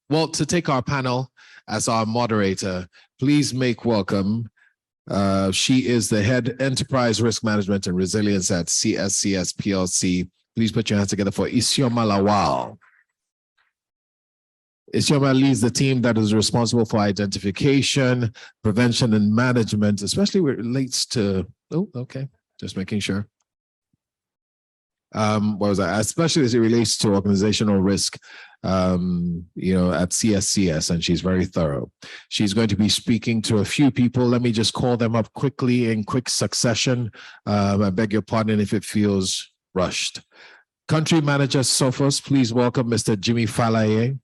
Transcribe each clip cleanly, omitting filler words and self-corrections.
Well, to take our panel as our moderator, please make welcome. She is the head enterprise risk management and resilience at CSCS PLC. Please put your hands together for Isioma Lawal. Isioma leads the team that is responsible for identification, prevention, and management, especially when it relates to, just making sure. What was that? Especially as it relates to organizational risk, at CSCS, and she's very thorough. She's going to be speaking to a few people. Let me just call them up quickly in quick succession. I beg your pardon if it feels rushed. Country Manager Sophos, please welcome Mr. Jimmy Falaye.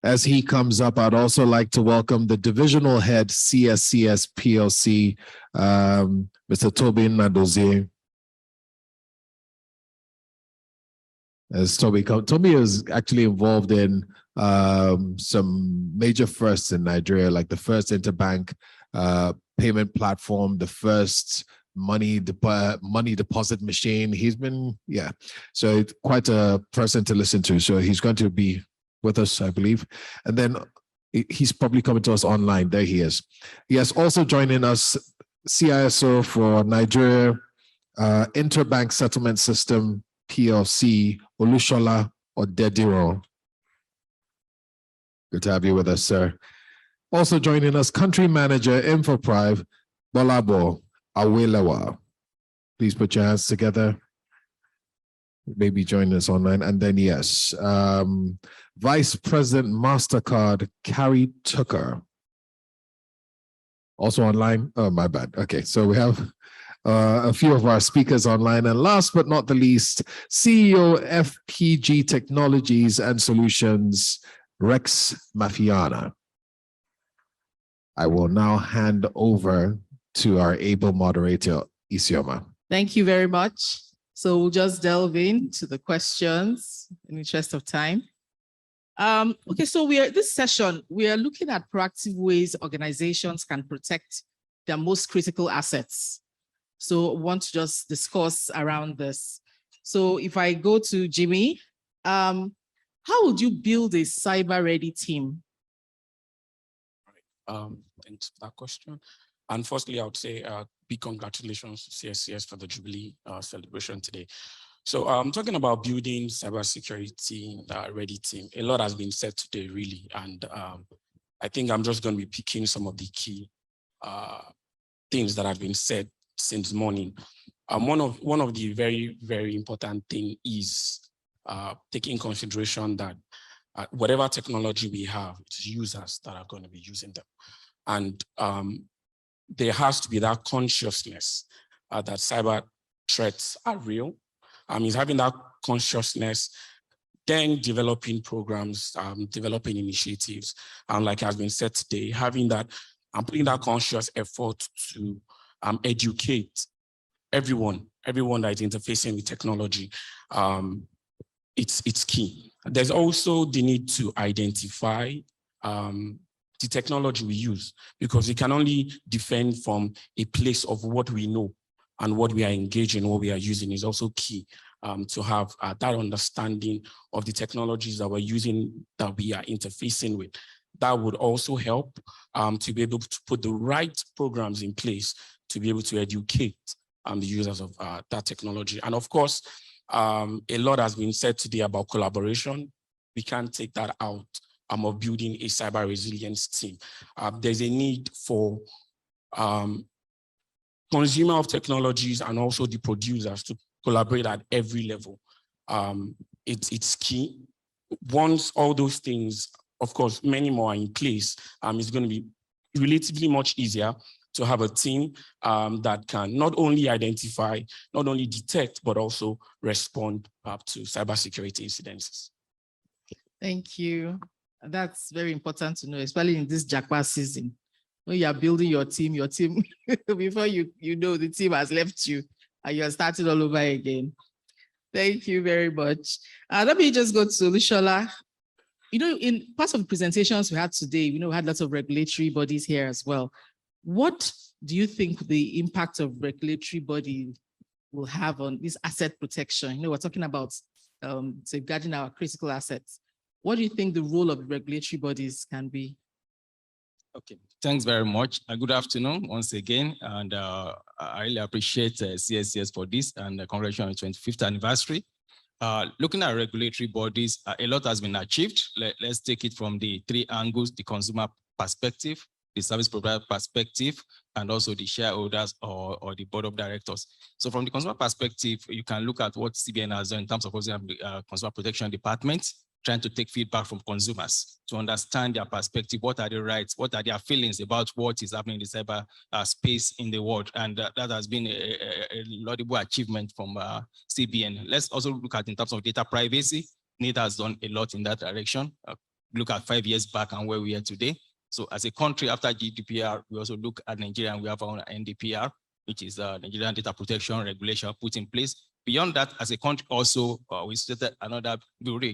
As he comes up, I'd also like to welcome the Divisional Head CSCS PLC, Mr. Tobin Nadozie. As Toby is actually involved in some major firsts in Nigeria, like the first interbank payment platform, the first money deposit machine. He's been, so it's quite a person to listen to. So he's going to be with us, I believe. And then he's probably coming to us online. There he is. He has also joining us, CISO for Nigeria Interbank Settlement System PLC, Olushola Odediro. Good to have you with us, sir. Also joining us, Country Manager InfoPrive, Bolabo Awelewa. Please put your hands together. Maybe join us online. And then, yes, Vice President MasterCard, Carrie Tucker. Also online. Oh, my bad. Okay, so we have a few of our speakers online. And last but not the least, CEO FPG Technologies and Solutions, Rex Mafiana. I will now hand over to our able moderator, Isioma. Thank you very much. So we'll just delve into the questions in the interest of time. Okay, so this session, we are looking at proactive ways organizations can protect their most critical assets. So I want to just discuss around this. So if I go to Jimmy, how would you build a cyber-ready team? Thanks for that question. And firstly, I would say big congratulations to CSCS for the Jubilee celebration today. So I'm talking about building cybersecurity ready team. A lot has been said today, really, and I think I'm just going to be picking some of the key things that have been said since morning. One of the very, very important thing is taking consideration that whatever technology we have, it's users that are going to be using them. And there has to be that consciousness that cyber threats are real. Is having that consciousness, then developing programs, developing initiatives, and like has been said today, having that and putting that conscious effort to educate everyone that is interfacing with technology. It's key. There's also the need to identify the technology we use, because we can only defend from a place of what we know, and what we are engaging, what we are using is also key to have that understanding of the technologies that we're using, that we are interfacing with. That would also help to be able to put the right programs in place to be able to educate the users of that technology. And of course, a lot has been said today about collaboration. We can't take that out of building a cyber resilience team. There's a need for consumer of technologies and also the producers to collaborate at every level. It's key. Once all those things, of course, many more are in place, it's going to be relatively much easier to have a team that can not only identify, not only detect, but also respond to cybersecurity incidents. Thank you. That's very important to know, especially in this Jackpot season. When you are building your team before you know the team has left you and you are starting all over again. Thank you very much. Let me just go to Olushola. In part of the presentations we had today, we had lots of regulatory bodies here as well. What do you think the impact of regulatory body will have on this asset protection? We're talking about safeguarding our critical assets. what do you think the role of regulatory bodies can be? Okay, thanks very much. Good afternoon once again. And I really appreciate CSCS for this, and congratulations on the 25th anniversary. Looking at regulatory bodies, a lot has been achieved. Let's take it from the three angles: the consumer perspective, the service provider perspective, and also the shareholders or the board of directors. So from the consumer perspective, you can look at what CBN has done in terms of consumer protection department, trying to take feedback from consumers to understand their perspective. What are their rights? What are their feelings about what is happening in the cyber space in the world? And that has been a laudable achievement from CBN. Let's also look at in terms of data privacy. NIDA has done a lot in that direction. Look at 5 years back and where we are today. So as a country, after GDPR, we also look at Nigeria, and we have our own NDPR, which is Nigerian Data Protection Regulation put in place. Beyond that, as a country also, we started another bureau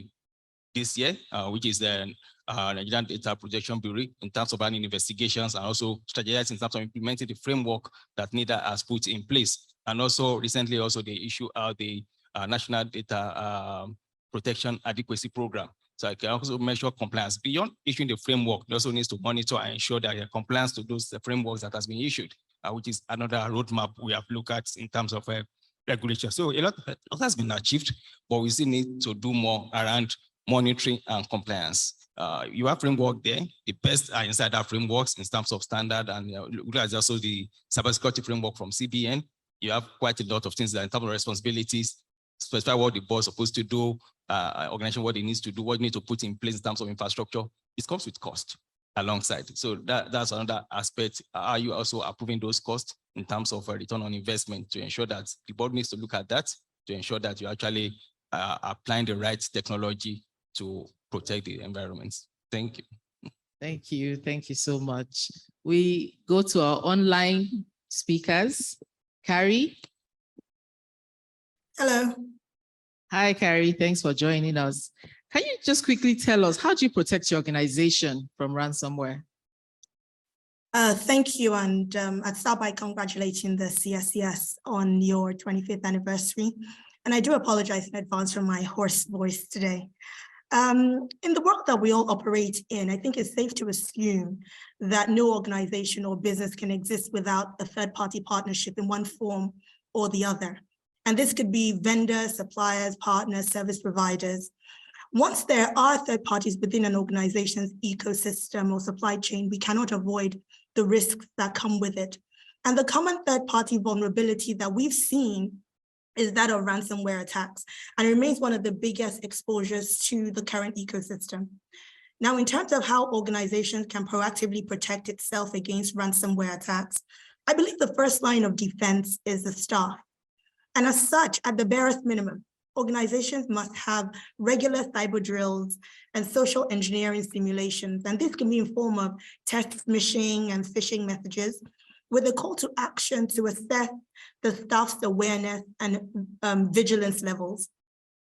this year, which is the Nigerian Data Protection Bureau, in terms of running investigations and also strategizing in terms of implementing the framework that NIDA has put in place. And also recently, also they issue out the National Data Protection Adequacy Program. So I can also measure compliance. Beyond issuing the framework, they also needs to monitor and ensure that they're compliance to those frameworks that has been issued, which is another roadmap we have looked at in terms of regulation. So a lot has been achieved, but we still need to do more around monitoring and compliance. You have framework there. The best are inside that frameworks in terms of standard, and look at also the cybersecurity framework from CBN. You have quite a lot of things that in terms of responsibilities, specify what the boss is supposed to do, organization what it needs to do, what it needs to put in place in terms of infrastructure. It comes with cost alongside. So that's another aspect. Are you also approving those costs in terms of a return on investment to ensure that the board needs to look at that, to ensure that you actually applying the right technology to protect the environment. Thank you. Thank you. Thank you so much. We go to our online speakers. Carrie. Hello. Hi, Carrie. Thanks for joining us. Can you just quickly tell us, how do you protect your organization from ransomware? Thank you. And I'd start by congratulating the CSCS on your 25th anniversary. And I do apologize in advance for my hoarse voice today. In the work that we all operate in, I think it's safe to assume that no organization or business can exist without a third-party partnership in one form or the other. And this could be vendors, suppliers, partners, service providers. Once there are third parties within an organization's ecosystem or supply chain, we cannot avoid the risks that come with it. And the common third-party vulnerability that we've seen is that of ransomware attacks, and it remains one of the biggest exposures to the current ecosystem. Now, in terms of how organizations can proactively protect itself against ransomware attacks, I believe the first line of defense is the staff. And as such, at the barest minimum, organizations must have regular cyber drills and social engineering simulations. And this can be in form of text smishing and phishing messages, with a call to action to assess the staff's awareness and vigilance levels.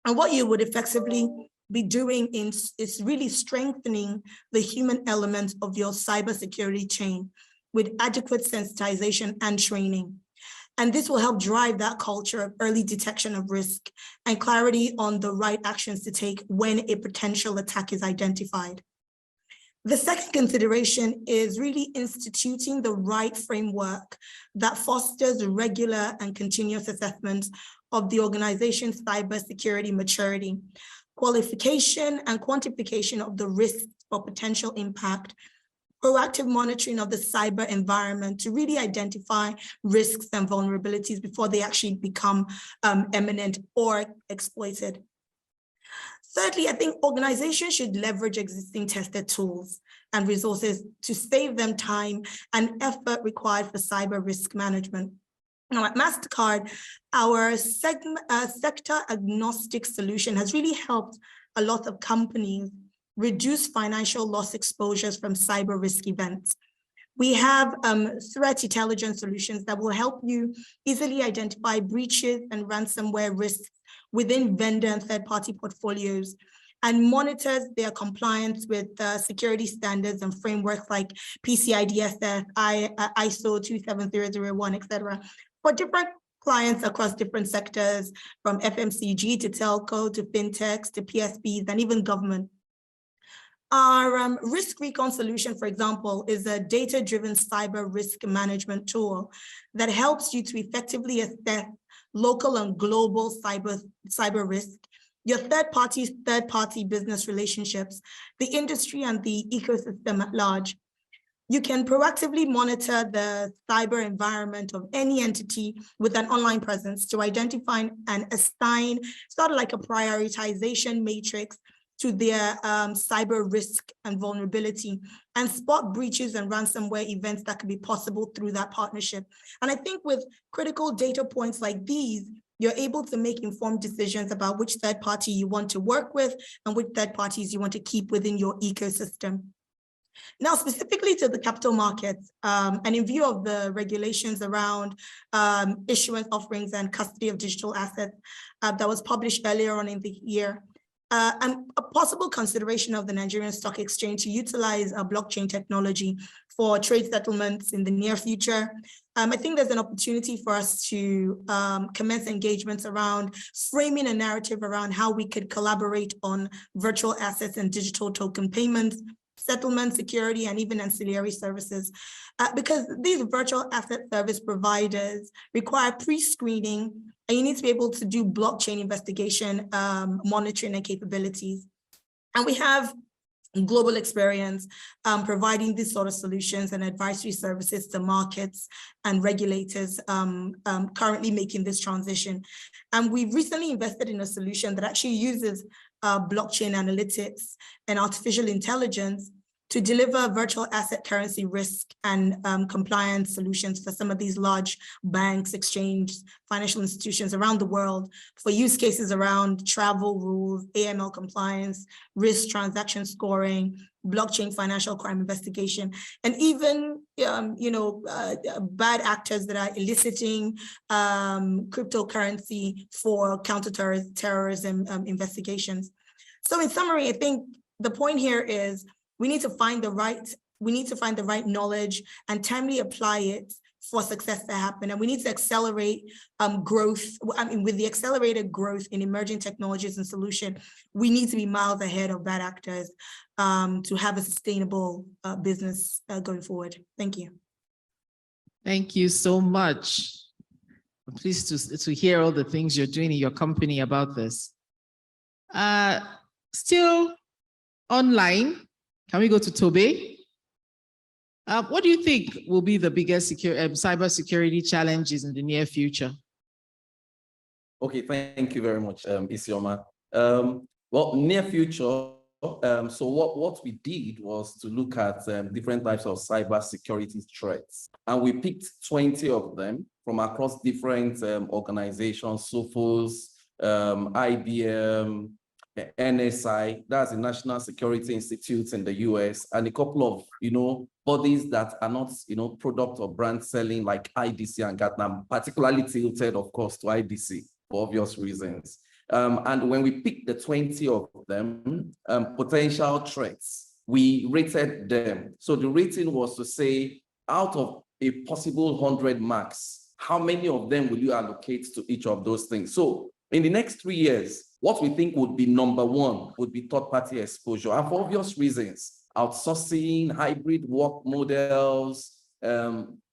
And what you would effectively be doing is really strengthening the human element of your cybersecurity chain with adequate sensitization and training. And this will help drive that culture of early detection of risk and clarity on the right actions to take when a potential attack is identified. The second consideration is really instituting the right framework that fosters regular and continuous assessment of the organization's cybersecurity maturity, qualification and quantification of the risks for potential impact, proactive monitoring of the cyber environment to really identify risks and vulnerabilities before they actually become imminent or exploited. Thirdly, I think organizations should leverage existing tested tools and resources to save them time and effort required for cyber risk management. Now at MasterCard, our sector agnostic solution has really helped a lot of companies reduce financial loss exposures from cyber risk events. We have threat intelligence solutions that will help you easily identify breaches and ransomware risks within vendor and third-party portfolios, and monitors their compliance with security standards and frameworks like PCI DSS, ISO 27001, etc. for different clients across different sectors, from FMCG to telco to fintechs to PSPs and even government. Our risk recon solution, for example, is a data-driven cyber risk management tool that helps you to effectively assess local and global cyber risk, your third-party business relationships, the industry and the ecosystem at large. You can proactively monitor the cyber environment of any entity with an online presence to identify and assign sort of like a prioritization matrix to their cyber risk and vulnerability, and spot breaches and ransomware events that could be possible through that partnership. And I think with critical data points like these, you're able to make informed decisions about which third party you want to work with and which third parties you want to keep within your ecosystem. Now, specifically to the capital markets, and in view of the regulations around issuance offerings and custody of digital assets that was published earlier on in the year, and a possible consideration of the Nigerian Stock Exchange to utilize blockchain technology for trade settlements in the near future. I think there's an opportunity for us to commence engagements around framing a narrative around how we could collaborate on virtual assets and digital token payments, settlement, security, and even ancillary services. Because these virtual asset service providers require pre-screening, and you need to be able to do blockchain investigation, monitoring and capabilities. And we have global experience providing these sort of solutions and advisory services to markets and regulators currently making this transition. And we've recently invested in a solution that actually uses blockchain analytics and artificial intelligence to deliver virtual asset currency risk and compliance solutions for some of these large banks, exchanges, financial institutions around the world for use cases around travel rules, AML compliance, risk transaction scoring, blockchain financial crime investigation, and even bad actors that are eliciting cryptocurrency for counterterrorism investigations. So in summary, I think the point here is we need to find the right knowledge and timely apply it for success to happen. And we need to accelerate growth. I mean, with the accelerated growth in emerging technologies and solutions, we need to be miles ahead of bad actors to have a sustainable business going forward. Thank you. Thank you so much. I'm pleased to hear all the things you're doing in your company about this. Still online, can we go to Tobe? What do you think will be the biggest cybersecurity challenges in the near future? Okay, thank you very much, Isioma. Well, near future, so what we did was to look at different types of cybersecurity threats. And we picked 20 of them from across different organizations, SOFOS, IBM, NSI, that's the National Security Institute in the US, and a couple of, bodies that are not, product or brand selling like IDC and Gartner, particularly tilted, of course, to IDC for obvious reasons. And when we picked the 20 of them, potential threats, we rated them. So the rating was to say, out of a possible 100 marks, how many of them will you allocate to each of those things? So in the next 3 years, what we think would be number one would be third-party exposure. And for obvious reasons, outsourcing, hybrid work models,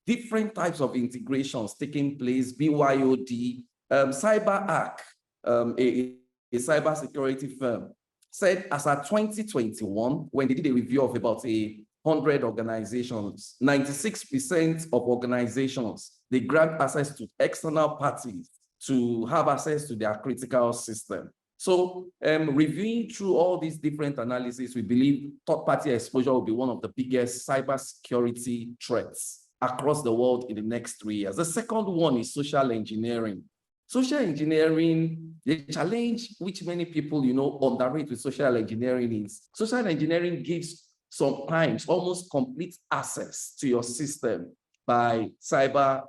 different types of integrations taking place, BYOD, CyberArk, a cybersecurity firm, said as at 2021, when they did a review of about 100 organizations, 96% of organizations, they grant access to external parties to have access to their critical system. So reviewing through all these different analyses, we believe third-party exposure will be one of the biggest cybersecurity threats across the world in the next 3 years. The second one is social engineering. Social engineering, the challenge which many people, underrate with social engineering is social engineering gives sometimes almost complete access to your system by cyber,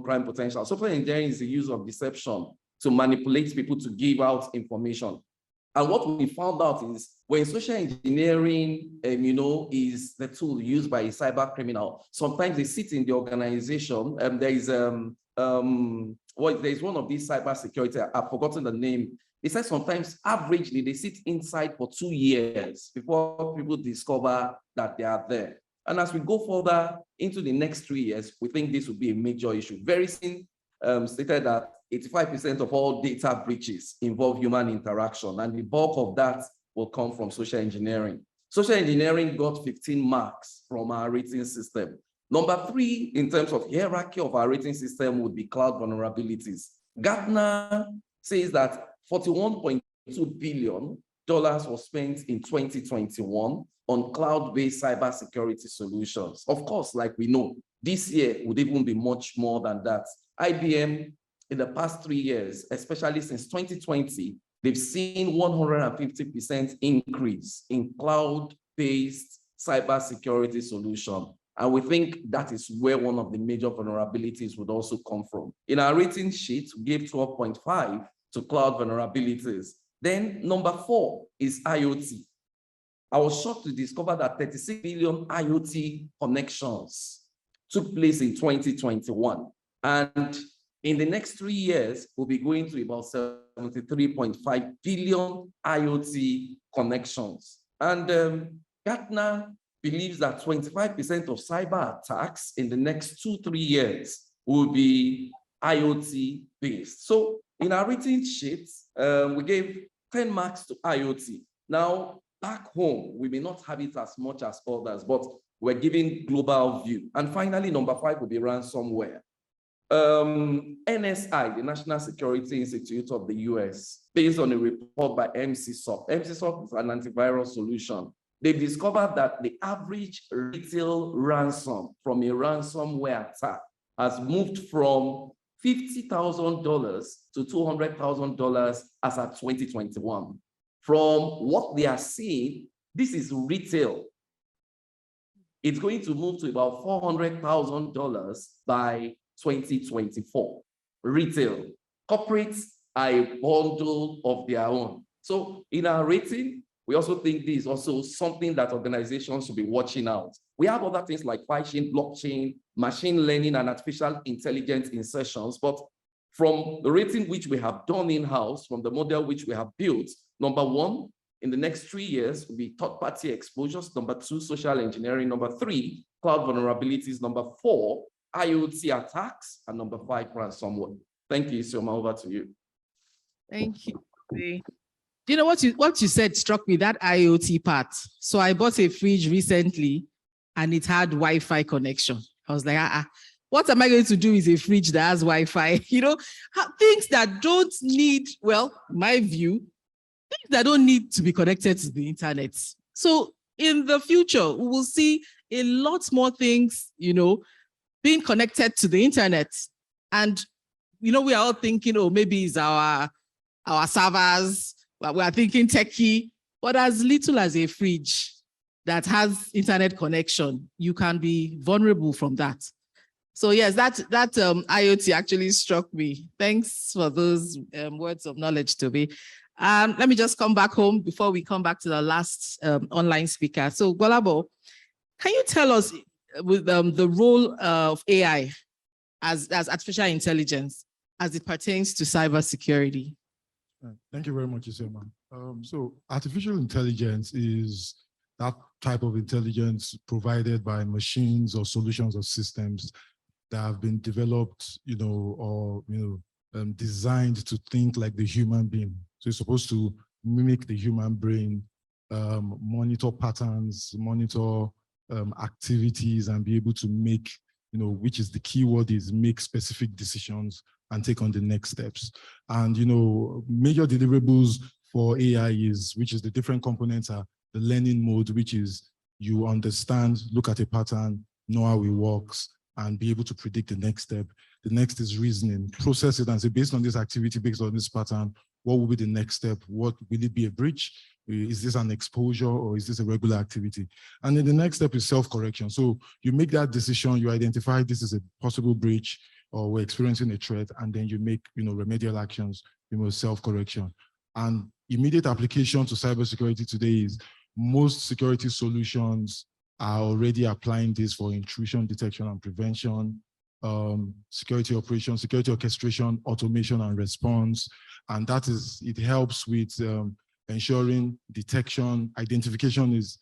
crime potential. Social engineering is the use of deception to manipulate people to give out information. And what we found out is when social engineering, is the tool used by a cyber criminal, sometimes they sit in the organization and there is one of these cybersecurity, I've forgotten the name, They said sometimes averagely they sit inside for 2 years before people discover that they are there. And as we go further into the next 3 years, we think this will be a major issue. Verizon stated that 85% of all data breaches involve human interaction, and the bulk of that will come from social engineering. Social engineering got 15 marks from our rating system. Number 3, in terms of hierarchy of our rating system, would be cloud vulnerabilities. Gartner says that $41.2 billion was spent in 2021 on cloud-based cybersecurity solutions. Of course, like we know, this year would even be much more than that. IBM, in the past 3 years, especially since 2020, they've seen 150% increase in cloud-based cybersecurity solution. And we think that is where one of the major vulnerabilities would also come from. In our rating sheet, we gave 12.5 to cloud vulnerabilities. Then number 4 is IoT. I was shocked to discover that 36 billion IoT connections took place in 2021. And in the next 3 years, we'll be going to about 73.5 billion IoT connections. And Gartner believes that 25% of cyber attacks in the next 2-3 years will be IoT based. So in our rating sheets, we gave 10 marks to IoT. Now, back home, we may not have it as much as others, but we're giving global view. And finally, number 5 will be ransomware. NSI, the National Security Institute of the US, based on a report by MCSOC. MCSOC is an antivirus solution. They discovered that the average retail ransom from a ransomware attack has moved from $50,000 to $200,000 as at 2021. From what they are seeing, this is retail. It's going to move to about $400,000 by 2024. Retail. Corporates are a bundle of their own. So in our rating, we also think this is also something that organizations should be watching out. We have other things like phishing, blockchain, machine learning, and artificial intelligence insertions. But from the rating which we have done in-house, from the model which we have built, number 1, in the next 3 years will be third-party exposures. Number 2, social engineering. Number 3, cloud vulnerabilities. Number 4, IoT attacks. And number 5, ransomware. Thank you, Isioma. Over to you. Thank you. You know what you said struck me, that IoT part. So I bought a fridge recently and it had Wi-Fi connection. I was like, what am I going to do with a fridge that has Wi-Fi? You know, things that don't need, well, my view, things that don't need to be connected to the internet. So in the future, we will see a lot more things, you know, being connected to the internet. And, you know, we are all thinking, oh, maybe it's our servers. We are thinking techie, but as little as a fridge that has internet connection, you can be vulnerable from that. So yes, that IoT actually struck me. Thanks for those words of knowledge, Toby. Let me just come back home before we come back to the last online speaker. So Golabo, can you tell us with the role of AI as artificial intelligence as it pertains to cybersecurity? Thank you very much, Isioma. So artificial intelligence is that type of intelligence provided by machines or solutions or systems that have been developed, you know, or designed to think like the human being. So it's supposed to mimic the human brain, monitor patterns, monitor activities, and be able to make, you know, which is the key word is make specific decisions and take on the next steps. And, you know, major deliverables for AI is, which is the different components are the learning mode, which is you understand, look at a pattern, know how it works, and be able to predict the next step. The next is reasoning, process it and say, based on this activity, based on this pattern, what will be the next step? What will it be a breach? Is this an exposure or is this a regular activity? And then the next step is self-correction. So you make that decision, you identify this is a possible breach, or we're experiencing a threat, and then you make, you know, remedial actions, you know, self-correction. And immediate application to cybersecurity today is most security solutions are already applying this for intrusion detection and prevention, security operations, security orchestration, automation, and response. And that is, it helps with ensuring detection, identification is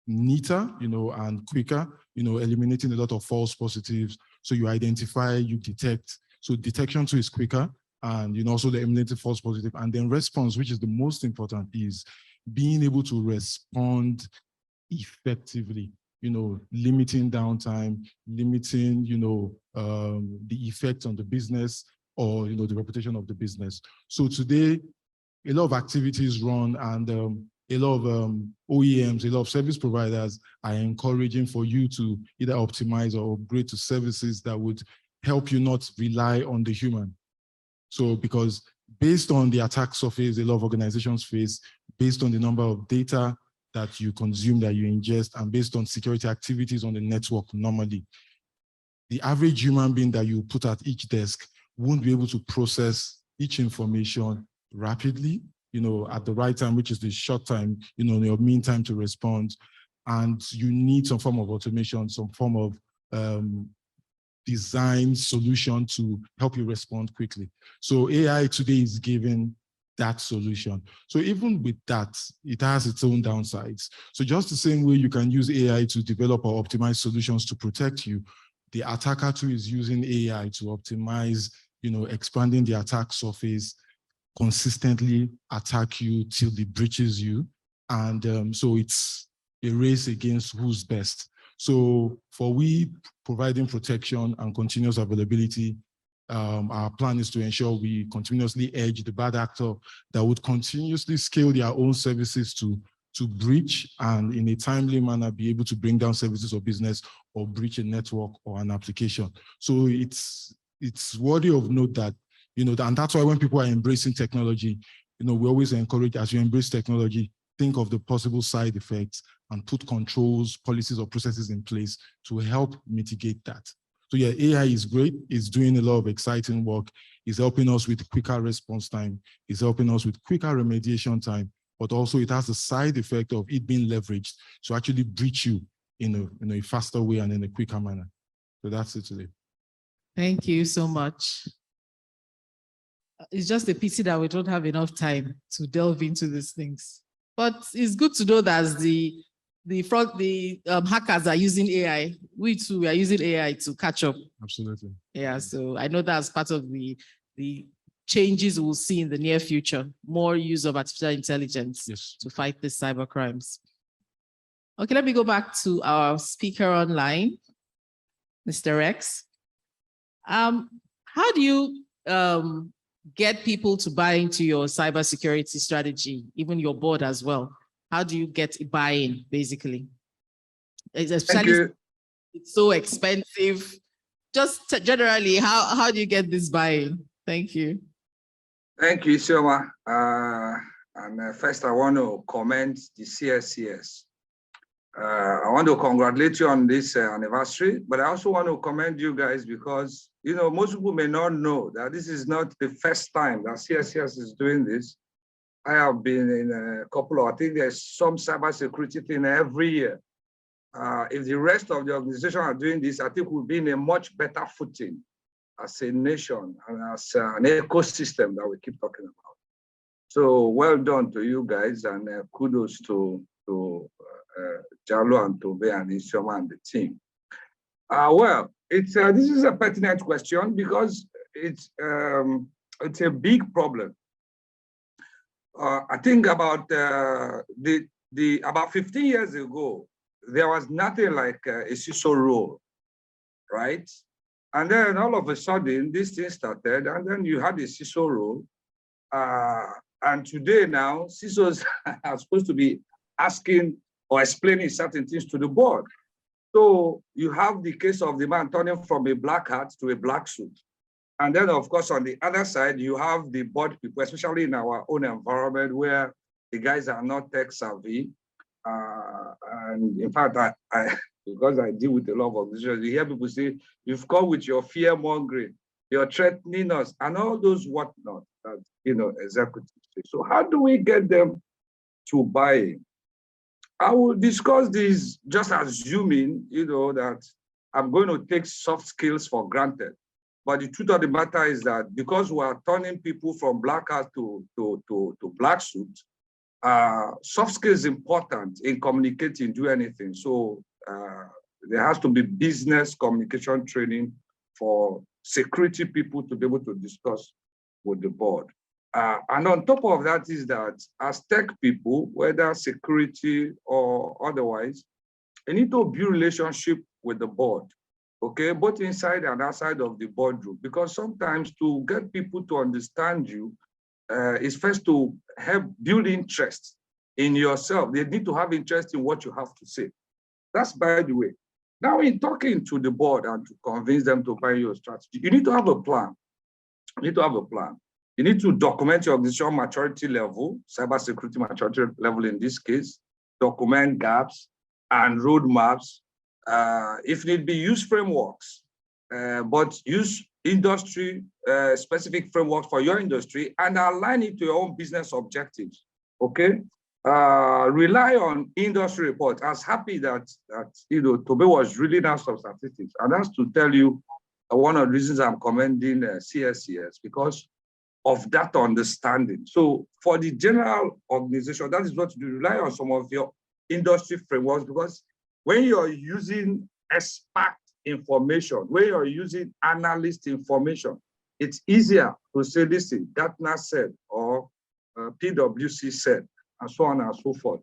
neater, and quicker, eliminating a lot of false positives. So you identify, you detect. So detection too is quicker, and also the eliminating false positive. And then response, which is the most important, is being able to respond effectively, limiting downtime, limiting, the effect on the business or, the reputation of the business. So today, a lot of activities run, and a lot of OEMs, a lot of service providers are encouraging for you to either optimize or upgrade to services that would help you not rely on the human. So because based on the attack surface, a lot of organizations face, based on the number of data that you consume, that you ingest, and based on security activities on the network normally, the average human being that you put at each desk won't be able to process each information rapidly, at the right time, which is the short time, your mean time to respond. And you need some form of automation, some form of design solution to help you respond quickly. So AI today is giving that solution. So even with that, it has its own downsides. So just the same way you can use AI to develop or optimize solutions to protect you, the attacker too is using AI to optimize, expanding the attack surface, consistently attack you till it breaches you. And so it's a race against who's best. So for we providing protection and continuous availability, our plan is to ensure we continuously edge the bad actor that would continuously scale their own services to breach, and in a timely manner be able to bring down services or business or breach a network or an application. So it's worthy of note that, and that's why when people are embracing technology, we always encourage, as you embrace technology, think of the possible side effects and put controls, policies, or processes in place to help mitigate that. So yeah, AI is great. It's doing a lot of exciting work. It's helping us with quicker response time. It's helping us with quicker remediation time, but also it has the side effect of it being leveraged to actually breach you in a faster way and in a quicker manner. So that's it today. Thank you so much. It's just a pity that we don't have enough time to delve into these things. But it's good to know that the hackers are using AI. We too are using AI to catch up. Absolutely. Yeah, so I know that's part of the changes we'll see in the near future. More use of artificial intelligence to fight these cyber crimes. Okay, let me go back to our speaker online, Mr. Rex. How do you get people to buy into your cybersecurity strategy, even your board as well? How do you get buy-in, basically? Especially it's so expensive. Just generally, how do you get this buy-in? Thank you. Thank you, Isioma. First, I want to commend the CSCS. I want to congratulate you on this anniversary, but I also want to commend you guys because, most people may not know that this is not the first time that CSCS is doing this. I have been in a couple of, I think there's some cybersecurity thing every year. If the rest of the organization are doing this, I think we'll be in a much better footing as a nation and as an ecosystem that we keep talking about. So well done to you guys, and kudos to Jalo and Tobe and Isioma and the team. This is a pertinent question because it's a big problem. I think about about 15 years ago, there was nothing like a CISO role, right? And then all of a sudden, this thing started, and then you had a CISO role. And today now, CISOs are supposed to be asking or explaining certain things to the board. So you have the case of the man turning from a black hat to a black suit. And then, of course, on the other side, you have the board people, especially in our own environment where the guys are not tech savvy. And in fact, because I deal with a lot of organizations, you hear people say, you've come with your fear mongering, you're threatening us, and all those whatnot that, executives say. So how do we get them to buy in? I will discuss this just assuming, that I'm going to take soft skills for granted. But the truth of the matter is that because we are turning people from black hat to black suit, soft skills is important in communicating, do anything. So there has to be business communication training for security people to be able to discuss with the board. And on top of that is that as tech people, whether security or otherwise, you need to build relationship with the board, okay, both inside and outside of the boardroom, because sometimes to get people to understand you is first to help build interest in yourself. They need to have interest in what you have to say. That's by the way. Now, in talking to the board and to convince them to buy your strategy, you need to have a plan. You need to have a plan. You need to document your organizational maturity level, cybersecurity maturity level in this case, document gaps and roadmaps. If need be, use frameworks, but use industry specific frameworks for your industry and align it to your own business objectives, okay? Rely on industry reports. I was happy that Tobe was reading out some statistics, and that's to tell you one of the reasons I'm commending CSCS, because of that understanding. So for the general organization, that is what you do, rely on some of your industry frameworks, because when you're using expert information, when you're using analyst information, it's easier to say, listen, Gartner said, or PwC said, and so on and so forth.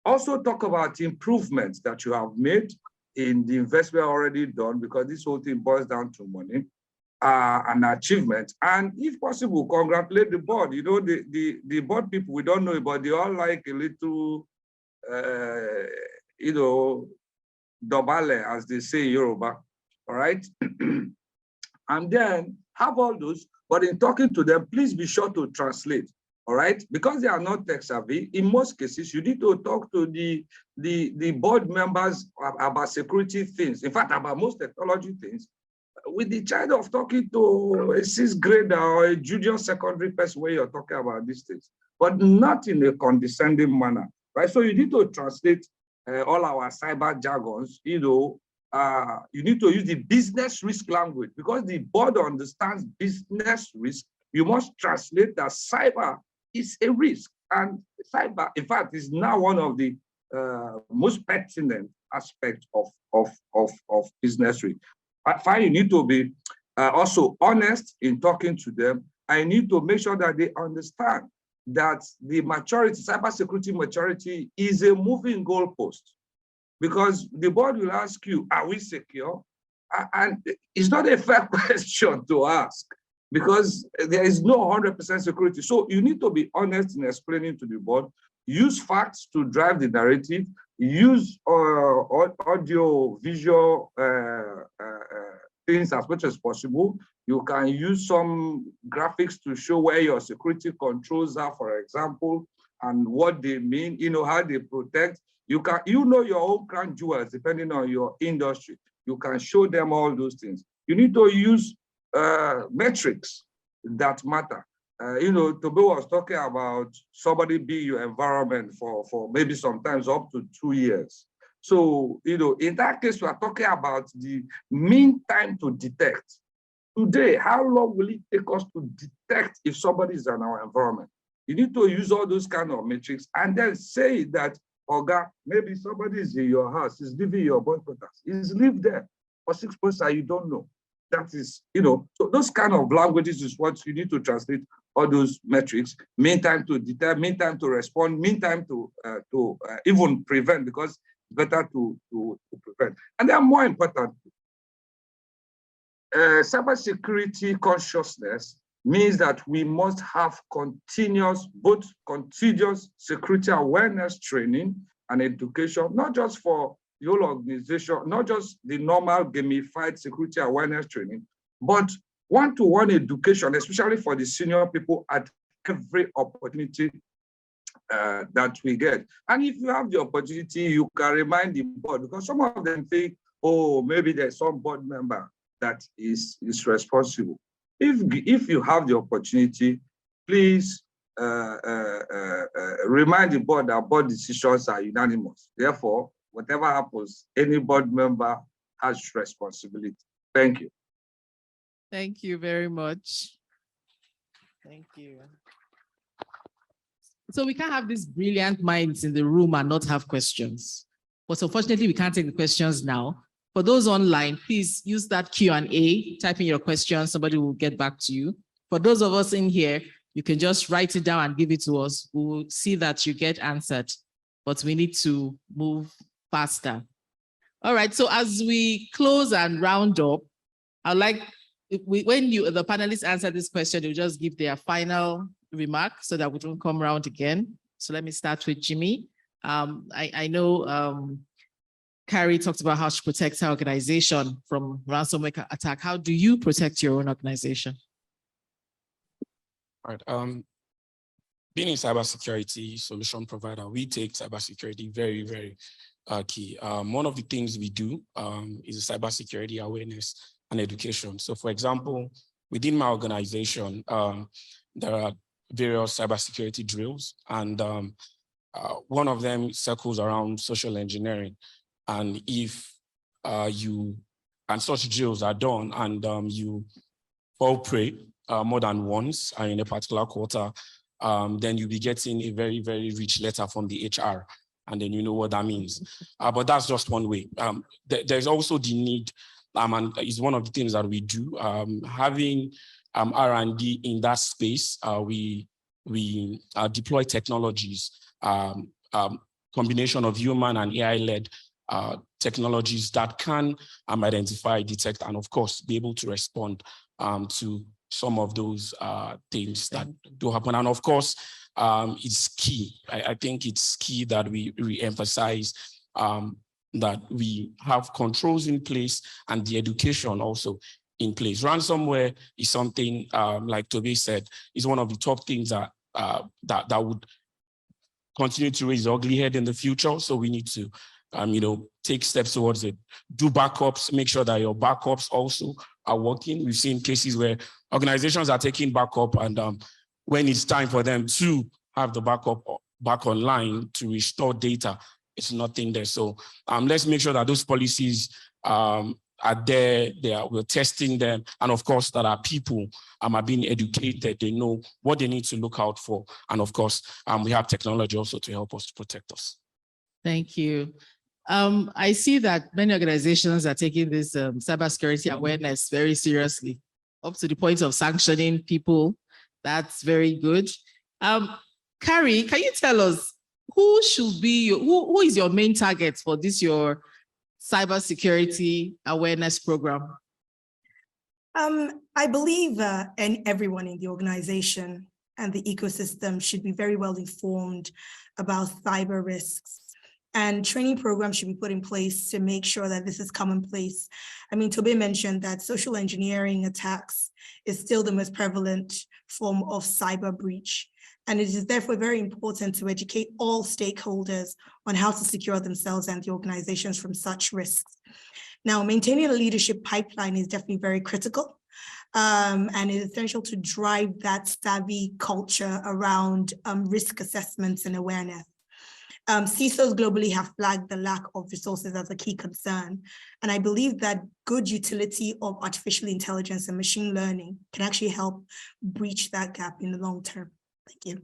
Also talk about improvements that you have made in the investment already done, because this whole thing boils down to money and achievement. And if possible, congratulate the board. You know, the board people, we don't know, but they all like a little, dobale, as they say in Yoruba, all right? And then have all those, but in talking to them, please be sure to translate, all right? Because they are not tech savvy, in most cases, you need to talk to the board members about security things, in fact, about most technology things, with the child of talking to a sixth grader or a junior secondary person where you're talking about these things, but not in a condescending manner, right? So you need to translate all our cyber jargons, you need to use the business risk language, because the board understands business risk. You must translate that cyber is a risk, and cyber, in fact, is now one of the most pertinent aspects of business risk. I find you need to be also honest in talking to them. I need to make sure that they understand that the maturity, cybersecurity maturity, is a moving goalpost, because the board will ask you, are we secure? And it's not a fair question to ask, because there is no 100% security. So you need to be honest in explaining to the board, use facts to drive the narrative, use audio, visual things as much as possible. You can use some graphics to show where your security controls are, for example, and what they mean, how they protect. You can, your own crown jewels, depending on your industry. You can show them all those things. You need to use metrics that matter. Tobe was talking about somebody being your environment for maybe sometimes up to 2 years. So, in that case, we are talking about the mean time to detect. Today, how long will it take us to detect if somebody is in our environment? You need to use all those kind of metrics and then say that, Oga, maybe somebody is in your house, is living in your boy quarters, he's lived there for 6 months and you don't know. That is, so those kind of languages is what you need to translate all those metrics, mean time to detect, mean time to respond, mean time to even prevent, because it's better to prevent. And then more important, cybersecurity consciousness means that we must have continuous security awareness training and education, not just for the whole organization, not just the normal gamified security awareness training, but one-to-one education, especially for the senior people at every opportunity that we get. And if you have the opportunity, you can remind the board, because some of them think, oh, maybe there's some board member that is responsible. If you have the opportunity, please remind the board that board decisions are unanimous. Therefore, whatever happens, any board member has responsibility. Thank you. Thank you very much. Thank you. So we can't have these brilliant minds in the room and not have questions. But unfortunately, we can't take the questions now. For those online, please use that Q&A, type in your questions, somebody will get back to you. For those of us in here, you can just write it down and give it to us. We will see that you get answered, but we need to move faster. All right, so as we close and round up, I'd like, when the panelists answer this question, they'll just give their final remark so that we don't come around again. So let me start with Jimmy. I know Carrie talked about how she protects her organization from ransomware attack. How do you protect your own organization? All right. Being a cybersecurity solution provider, we take cybersecurity very, very key. One of the things we do is cybersecurity awareness and education. So for example, within my organization, there are various cybersecurity drills, and one of them circles around social engineering. And if such drills are done and you fall prey more than once in a particular quarter, then you'll be getting a very, very rich letter from the HR. And then you know what that means. But that's just one way. There's also the need, and it's one of the things that we do, having R&D in that space. We deploy technologies, combination of human and AI-led technologies that can identify, detect, and of course, be able to respond to some of those things that do happen. And of course, it's key. I think it's key that we re-emphasize that we have controls in place and the education also in place. Ransomware is something, like Toby said, is one of the top things that would continue to raise the ugly head in the future. So we need to, take steps towards it. Do backups, make sure that your backups also are working. We've seen cases where organizations are taking backup, and when it's time for them to have the backup back online to restore data, it's nothing there. So let's make sure that those policies are there. We're testing them, and of course that our people are being educated. They know what they need to look out for, and of course we have technology also to help us to protect us. Thank you. I see that many organizations are taking this cybersecurity awareness very seriously, up to the point of sanctioning people. That's very good. Carrie, can you tell us who should be who is your main target for this your cybersecurity awareness program? I believe everyone in the organization and the ecosystem should be very well informed about cyber risks. And training programs should be put in place to make sure that this is commonplace. I mean, Toby mentioned that social engineering attacks is still the most prevalent form of cyber breach. And it is therefore very important to educate all stakeholders on how to secure themselves and the organizations from such risks. Now, maintaining a leadership pipeline is definitely very critical. And it's essential to drive that savvy culture around risk assessments and awareness. CISOs globally have flagged the lack of resources as a key concern. And I believe that good utility of artificial intelligence and machine learning can actually help breach that gap in the long term. Thank you.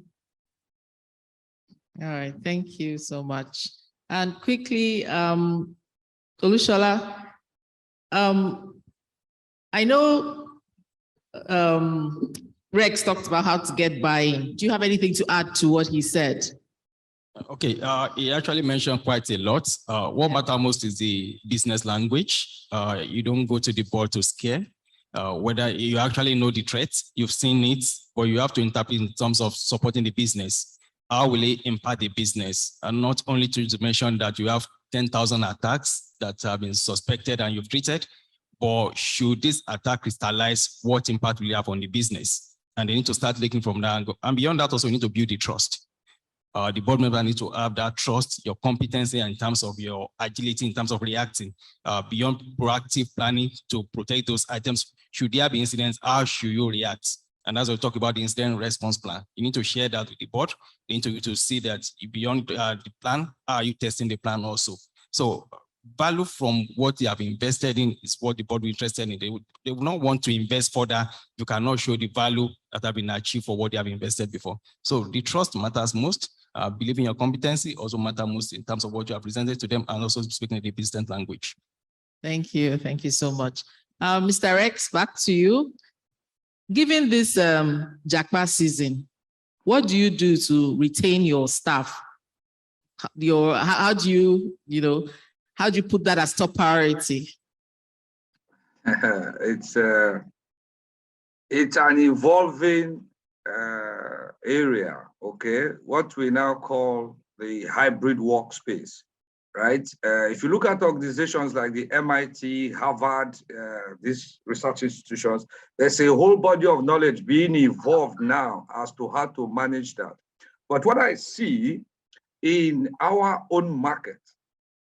All right, thank you so much. And quickly, Olushola, I know Rex talked about how to get buy-in. Do you have anything to add to what he said? Okay, he actually mentioned quite a lot. What matters most is the business language. You don't go to the board to scare. Whether you actually know the threat, you've seen it, but you have to interpret in terms of supporting the business. How will it impact the business? And not only to mention that you have 10,000 attacks that have been suspected and you've treated, but should this attack crystallize, what impact will it have on the business? And they need to start looking from that angle. And beyond that, also we need to build the trust. The board member needs to have that trust, your competency in terms of your agility, in terms of reacting, beyond proactive planning to protect those items. Should there be incidents, how should you react? And as we talk about the incident response plan, you need to share that with the board. You need to see that beyond the plan, how are you testing the plan also? So value from what they have invested in is what the board is interested in. They will not want to invest further. You cannot show the value that have been achieved for what they have invested before. So the trust matters most. Believing your competency also matters most in terms of what you have presented to them and also speaking the business language. Thank you. Thank you so much. Mr. Rex, back to you. Given this Jackpot season, what do you do to retain your staff? How do you put that as top priority? It's an evolving area, okay? What we now call the hybrid workspace, right? If you look at organizations like the MIT, Harvard, these research institutions, there's a whole body of knowledge being evolved now as to how to manage that. But what I see in our own market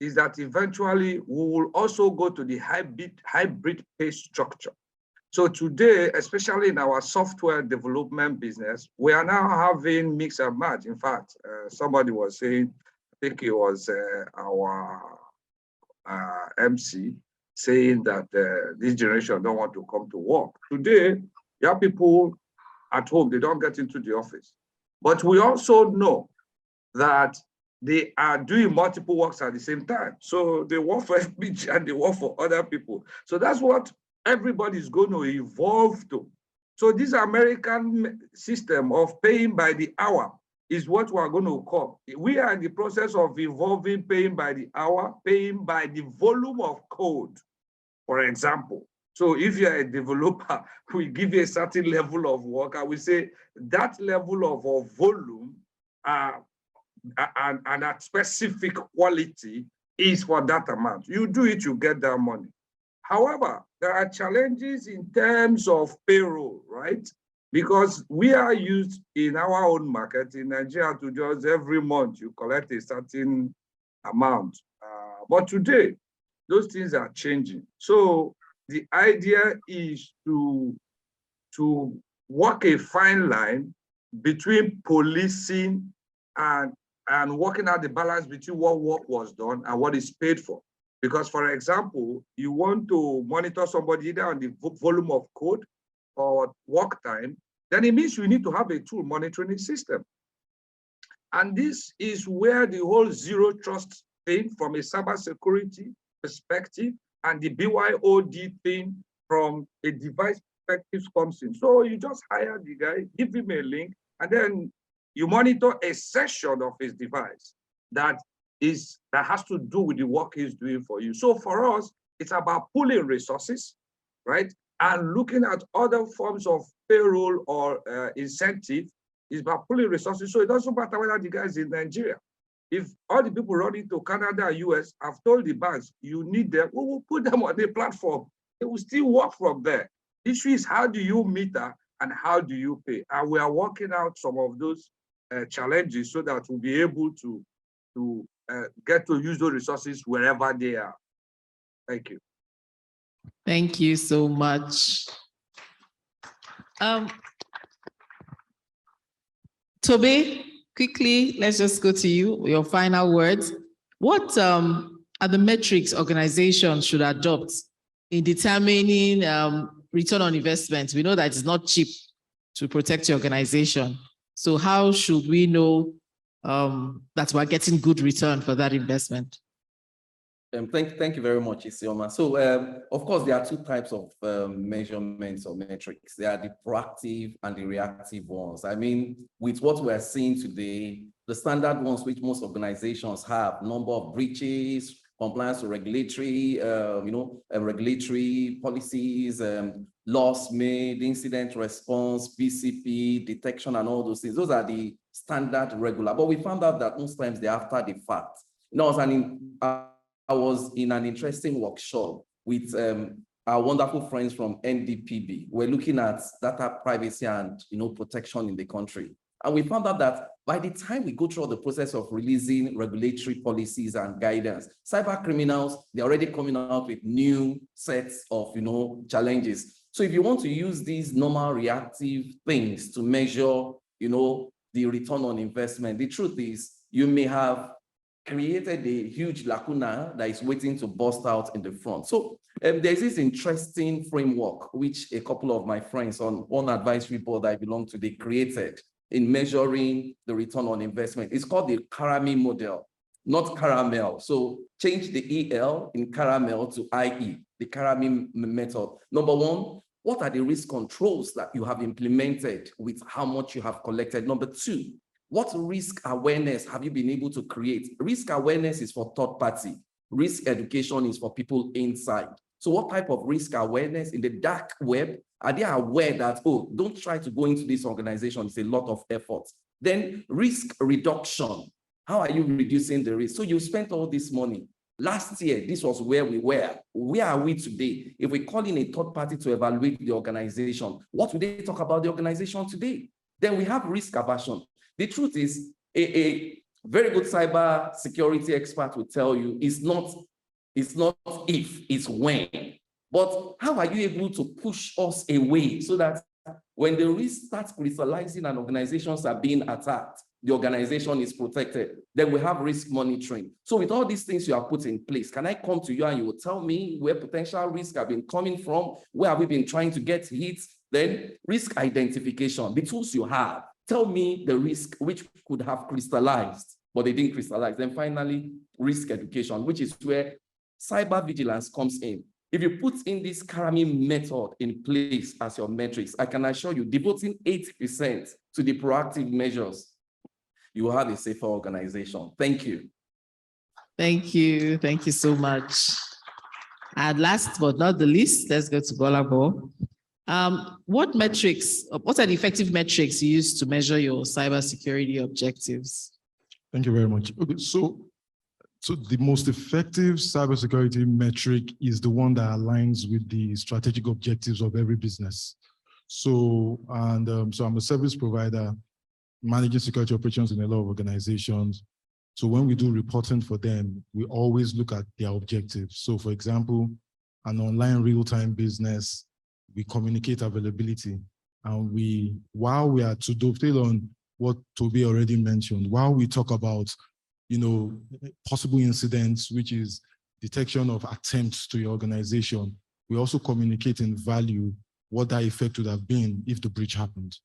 is that eventually we will also go to the hybrid pay structure. So today, especially in our software development business, we are now having mix and match. In fact, somebody was saying, I think it was our MC, saying that this generation don't want to come to work. Today, you have people at home, they don't get into the office. But we also know that they are doing multiple works at the same time. So they work for FBG and they work for other people. So that's what everybody is going to evolve to. So this American system of paying by the hour is what we are going to call. We are in the process of evolving paying by the hour, paying by the volume of code, for example. So if you're a developer, we give you a certain level of work, and we say that level of volume and that specific quality is for that amount. You do it, you get that money. However, there are challenges in terms of payroll, right? Because we are used in our own market in Nigeria to just every month you collect a certain amount. But today, those things are changing. So the idea is to walk a fine line between policing and working out the balance between what work was done and what is paid for. Because, for example, you want to monitor somebody either on the volume of code or work time, then it means you need to have a tool monitoring system. And this is where the whole zero trust thing from a cybersecurity perspective and the BYOD thing from a device perspective comes in. So you just hire the guy, give him a link, and then you monitor a section of his device that has to do with the work he's doing for you. So for us, it's about pooling resources, right? And looking at other forms of payroll or incentive is about pooling resources. So it doesn't matter whether the guy is in Nigeria. If all the people running to Canada, US, have told the banks, you need them, we will put them on the platform. They will still work from there. The issue is how do you meter and how do you pay? And we are working out some of those challenges so that we'll be able to get to use those resources wherever they are. Thank you. Thank you so much. Toby, quickly, let's just go to you, your final words. What are the metrics organizations should adopt in determining return on investment? We know that it's not cheap to protect your organization. So how should we know that we're getting good return for that investment? Thank you very much, Isioma. So, of course, there are two types of measurements or metrics. There are the proactive and the reactive ones. I mean, with what we're seeing today, the standard ones which most organizations have, number of breaches, compliance to regulatory, regulatory policies, loss made, incident response, BCP, detection, and all those things. Those are the standard regular. But we found out that most times they're after the fact. I was in an interesting workshop with our wonderful friends from NDPB. We're looking at data privacy and protection in the country. And we found out that by the time we go through the process of releasing regulatory policies and guidance, cyber criminals, they're already coming out with new sets of challenges. So if you want to use these normal reactive things to measure the return on investment, the truth is you may have created a huge lacuna that is waiting to burst out in the front. So there's this interesting framework, which a couple of my friends on one advisory board I belong to, they created in measuring the return on investment. It's called the Karami model, not caramel. So change the EL in caramel to IE, the Karami method. Number one, what are the risk controls that you have implemented with how much you have collected? Number two, what risk awareness have you been able to create? Risk awareness is for third party. Risk education is for people inside. So what type of risk awareness in the dark web? Are they aware that, oh, don't try to go into this organization, it's a lot of effort. Then risk reduction. How are you reducing the risk? So you spent all this money. Last year, this was where we were. Where are we today? If we call in a third party to evaluate the organization, what would they talk about the organization today? Then we have risk aversion. The truth is, a very good cyber security expert will tell you it's not if, it's when. But how are you able to push us away so that when the risk starts crystallizing and organizations are being attacked, the organization is protected? Then we have risk monitoring. So with all these things you have put in place, can I come to you and you will tell me where potential risks have been coming from? Where have we been trying to get hits? Then risk identification, the tools you have. Tell me the risk which could have crystallized, but they didn't crystallize. Then finally, risk education, which is where cyber vigilance comes in. If you put in this Karami method in place as your metrics, I can assure you, devoting 80% to the proactive measures, you will have a safer organization. Thank you. Thank you. Thank you so much. And last but not the least, let's go to Bolabo. What are the effective metrics you use to measure your cybersecurity objectives? Thank you very much. Okay, so the most effective cybersecurity metric is the one that aligns with the strategic objectives of every business. So I'm a service provider managing security operations in a lot of organizations. So when we do reporting for them, we always look at their objectives. So for example, an online real-time business, we communicate availability, and while we are to dovetail on what Toby already mentioned, while we talk about, possible incidents, which is detection of attempts to your organization, we also communicate in value what that effect would have been if the breach happened.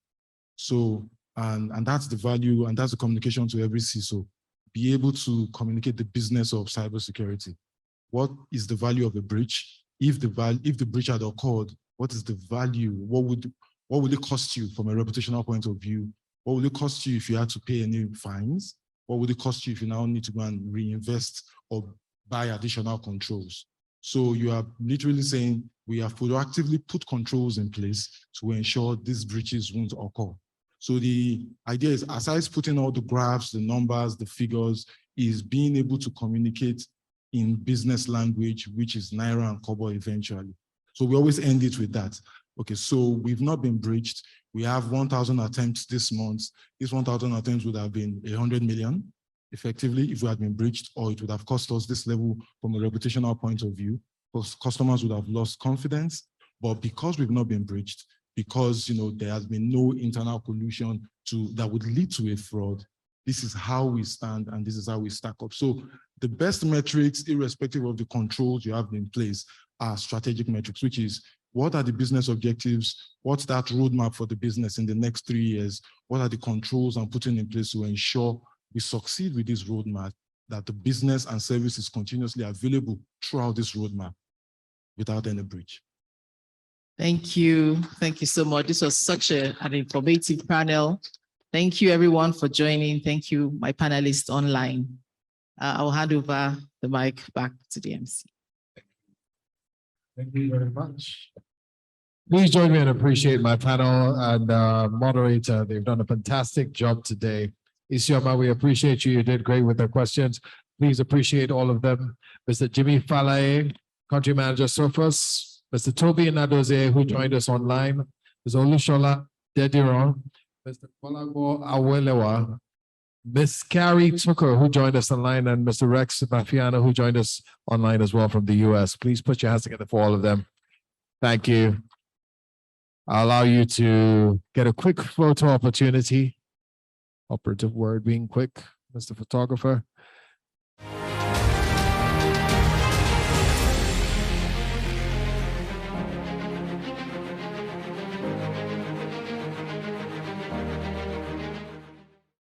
So, and that's the value, and that's the communication to every CISO. Be able to communicate the business of cybersecurity. What is the value of a breach? If the breach had occurred, what is the value? What would it cost you from a reputational point of view? What would it cost you if you had to pay any fines? What would it cost you if you now need to go and reinvest or buy additional controls? So you are literally saying we have proactively put controls in place to ensure these breaches won't occur. So the idea is, aside putting all the graphs, the numbers, the figures, is being able to communicate in business language, which is Naira and Kobo eventually. So we always end it with that. Okay, so we've not been breached. We have 1,000 attempts this month. These 1,000 attempts would have been 100 million, effectively, if we had been breached, or it would have cost us this level from a reputational point of view, because customers would have lost confidence. But because we've not been breached, because there has been no internal collusion that would lead to a fraud, this is how we stand and this is how we stack up. So the best metrics, irrespective of the controls you have in place, are strategic metrics, which is what are the business objectives? What's that roadmap for the business in the next 3 years? What are the controls I'm putting in place to ensure we succeed with this roadmap, that the business and service is continuously available throughout this roadmap without any breach? Thank you. Thank you so much. This was such an informative panel. Thank you everyone for joining. Thank you, my panelists online. I'll hand over the mic back to the MC. Thank you very much. Please join me and appreciate my panel and moderator. They've done a fantastic job today. Isioma, we appreciate you. You did great with the questions. Please appreciate all of them. Mr. Jimmy Falae, Country Manager Surface, Mr. Toby Nadoze, who joined us online, Mr. Olushola Dediron, Mr. Kolagbo Awelewa, Ms. Carrie Tucker, who joined us online, and Mr. Rex Mafiano, who joined us online as well from the US. Please put your hands together for all of them. Thank you. I'll allow you to get a quick photo opportunity. Operative word being quick, Mr. Photographer.